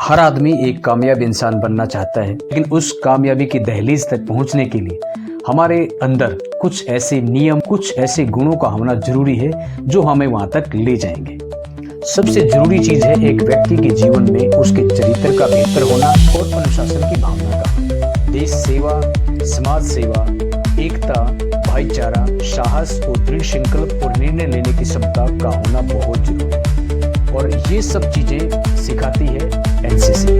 हर आदमी एक कामयाब इंसान बनना चाहता है, लेकिन उस कामयाबी की दहलीज तक पहुंचने के लिए हमारे अंदर कुछ ऐसे नियम, कुछ ऐसे गुणों का होना जरूरी है जो हमें वहां तक ले जाएंगे। सबसे जरूरी चीज है एक व्यक्ति के जीवन में उसके चरित्र का बेहतर होना और अनुशासन की भावना का। देश सेवा, समाज सेवा, एकता, भाईचारा, साहस और दृढ़ संकल्प और निर्णय लेने की क्षमता का होना बहुत जरूरी है। और ये सब चीजें सिखाती है एनसीसी।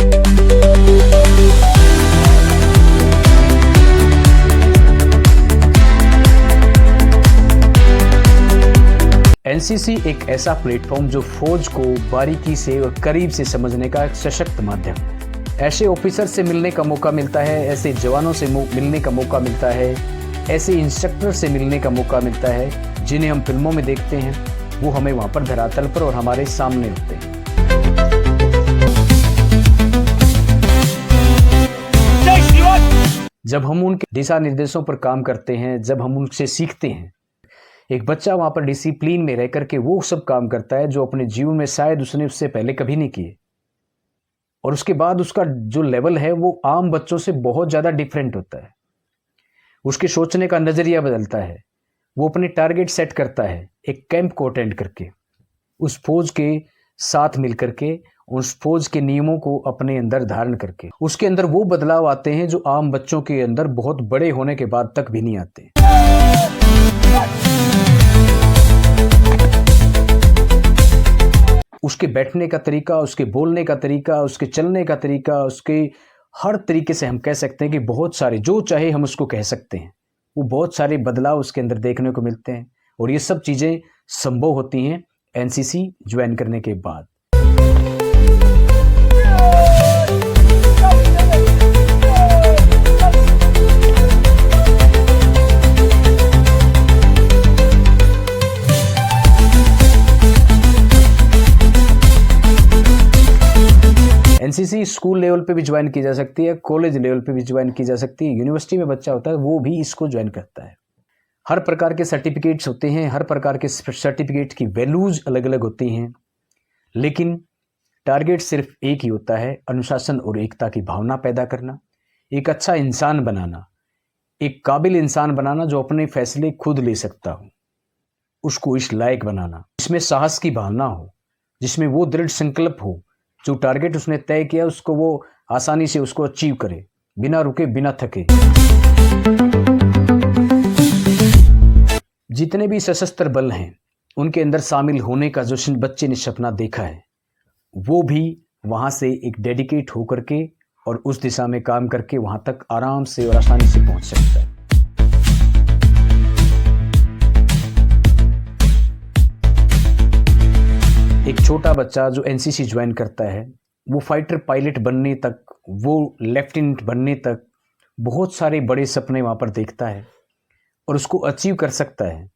एनसीसी एक ऐसा प्लेटफॉर्म जो फौज को बारीकी से और करीब से समझने का एक सशक्त माध्यम है। ऐसे ऑफिसर से मिलने का मौका मिलता है, ऐसे जवानों से मिलने का मौका मिलता है, ऐसे इंस्ट्रक्टर से मिलने का मौका मिलता है जिन्हें हम फिल्मों में देखते हैं, वो हमें वहां पर धरातल पर और हमारे सामने होते हैं। जब हम उनके दिशा निर्देशों पर काम करते हैं, जब हम उनसे सीखते हैं, एक बच्चा वहां पर डिसिप्लिन में रह करके वो सब काम करता है जो अपने जीवन में शायद उसने उससे पहले कभी नहीं किए, और उसके बाद उसका जो लेवल है वो आम बच्चों से बहुत ज्यादा डिफरेंट होता है। उसके सोचने का नजरिया बदलता है, वो अपने टारगेट सेट करता है एक कैंप को अटेंड करके, उस फौज के साथ मिल करके, उस फौज के नियमों को अपने अंदर धारण करके उसके अंदर वो बदलाव आते हैं जो आम बच्चों के अंदर बहुत बड़े होने के बाद तक भी नहीं आते। उसके बैठने का तरीका, उसके बोलने का तरीका, उसके चलने का तरीका, उसके हर तरीके से हम कह सकते हैं कि बहुत सारे, जो चाहे हम उसको कह सकते हैं, वो बहुत सारे बदलाव उसके अंदर देखने को मिलते हैं। और ये सब चीजें संभव होती हैं एनसीसी ज्वाइन करने के बाद। एनसीसी स्कूल लेवल पे भी ज्वाइन की जा सकती है, कॉलेज लेवल पे भी ज्वाइन की जा सकती है, यूनिवर्सिटी में बच्चा होता है वो भी इसको ज्वाइन करता है। हर प्रकार के सर्टिफिकेट्स होते हैं, हर प्रकार के सर्टिफिकेट की वैल्यूज अलग अलग होती हैं, लेकिन टारगेट सिर्फ एक ही होता है, अनुशासन और एकता की भावना पैदा करना, एक अच्छा इंसान बनाना, एक काबिल इंसान बनाना जो अपने फैसले खुद ले सकता हो, उसको इस लायक बनाना, जिसमें साहस की भावना हो, जिसमें वो दृढ़ संकल्प हो, जो टारगेट उसने तय किया उसको वो आसानी से उसको अचीव करे, बिना रुके, बिना थके। जितने भी सशस्त्र बल हैं उनके अंदर शामिल होने का जो बच्चे ने सपना देखा है, वो भी वहां से एक डेडिकेट होकर के और उस दिशा में काम करके वहां तक आराम से और आसानी से पहुंच सकता है। एक छोटा बच्चा जो एनसीसी ज्वाइन करता है वो फाइटर पायलट बनने तक, वो लेफ्टिनेंट बनने तक बहुत सारे बड़े सपने वहां पर देखता है और उसको अचीव कर सकता है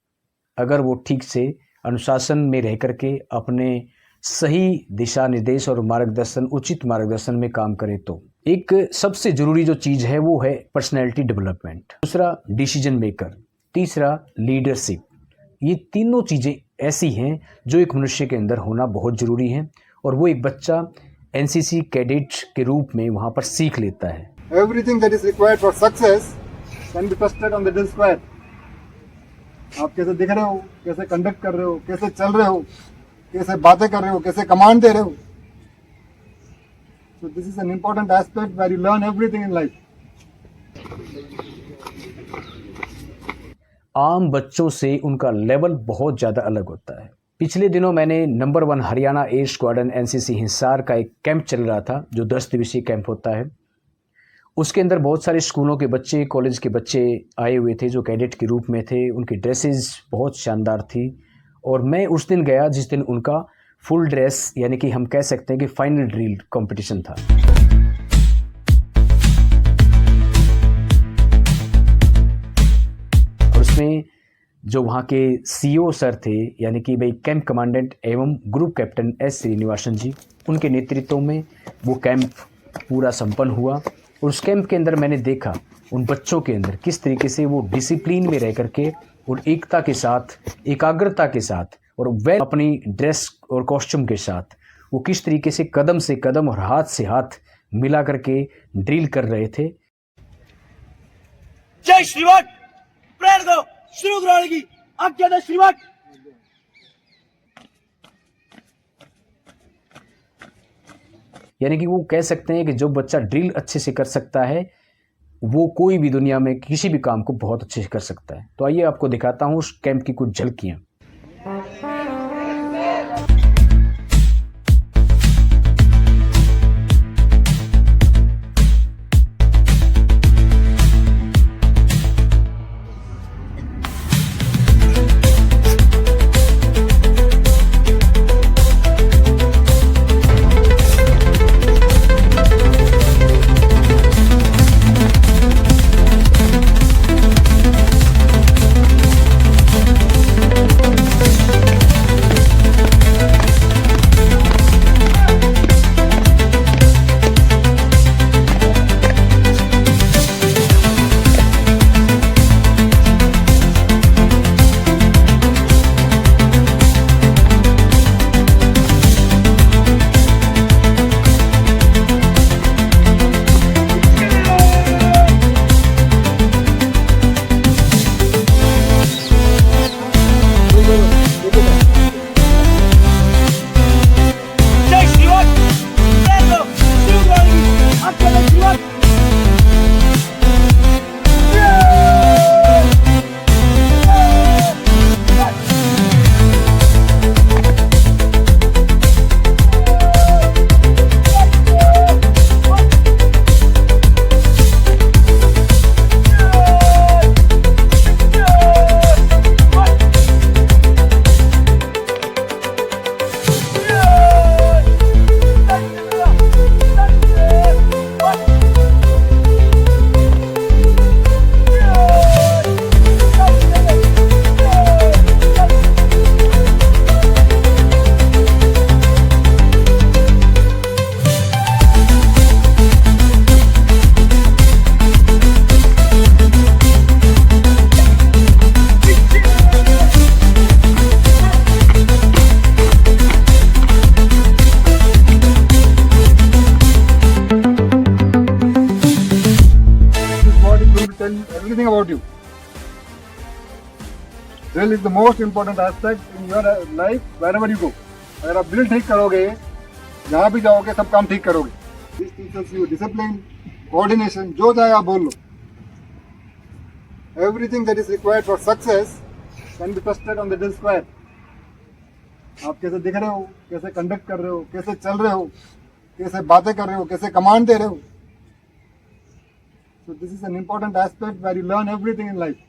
अगर वो ठीक से अनुशासन में रह करके अपने सही दिशा निर्देश और मार्गदर्शन, उचित मार्गदर्शन में काम करे। तो एक सबसे जरूरी जो चीज है वो है पर्सनैलिटी डेवलपमेंट, दूसरा डिसीजन मेकर, तीसरा लीडरशिप। ये तीनों चीजें ऐसी हैं जो एक मनुष्य के अंदर होना बहुत जरूरी है और वो एक बच्चा एनसीसी कैडेट के रूप में वहां पर सीख लेता है। Everything that is required for success can be tested on the drill square. आप कैसे दिख रहे हो, कैसे कंडक्ट कर रहे हो, कैसे चल रहे हो, कैसे बातें कर रहे हो, कैसे कमांड दे रहे हो। So this is an important aspect where you learn everything in life. आम बच्चों से उनका लेवल बहुत ज़्यादा अलग होता है। पिछले दिनों मैंने number 1 Haryana air squadron NCC Hisar का एक कैंप चल रहा था जो 10 दिवसीय कैंप होता है। उसके अंदर बहुत सारे स्कूलों के बच्चे, कॉलेज के बच्चे आए हुए थे जो कैडेट के रूप में थे। उनकी ड्रेसेस बहुत शानदार थी और मैं उस दिन गया जिस दिन उनका फुल ड्रेस, यानी कि हम कह सकते हैं कि फाइनल ड्रिल कॉम्पिटिशन था। में जो वहाँ के सीईओ सर थे, यानी कि भाई कैंप कमांडेंट एवं ग्रुप कैप्टन एस श्रीनिवासन जी, उनके नेतृत्व में वो कैंप पूरा संपन्न हुआ। और उस कैंप के अंदर मैंने देखा उन बच्चों के अंदर किस तरीके से वो डिसिप्लिन में रह करके और एकता के साथ, एकाग्रता के साथ और वह अपनी ड्रेस और कॉस्ट्यूम के साथ वो किस तरीके से कदम और हाथ से हाथ मिला करके ड्रिल कर रहे थे। जय श्रीवाट, प्रेयर दो, शुरू कराने की आज्ञा दे श्रीवाट। यानी कि वो कह सकते हैं कि जो बच्चा ड्रिल अच्छे से कर सकता है वो कोई भी दुनिया में किसी भी काम को बहुत अच्छे से कर सकता है। तो आइए आपको दिखाता हूँ उस कैंप की कुछ झलकियाँ। जय श्रीवाट, प्रेयर दो, शुरू कराने की आज्ञा दे श्रीवाट। Tell everything about you. Drill is the most important aspect in your life wherever you go. अगर आप ड्रिल ठीक करोगे, जहाँ भी जाओगे सब काम ठीक करोगे। This teaches you discipline, coordination, जो चाहे आप बोल लो। Everything that is required for success can be trusted on the drill square. आप कैसे दिख रहे हो, कैसे कंडक्ट कर रहे हो, कैसे चल रहे हो, कैसे बातें कर रहे हो, कैसे कमांड दे रहे हो। So this is an important aspect where you learn everything in life.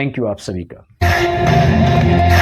Thank you आप सभी का।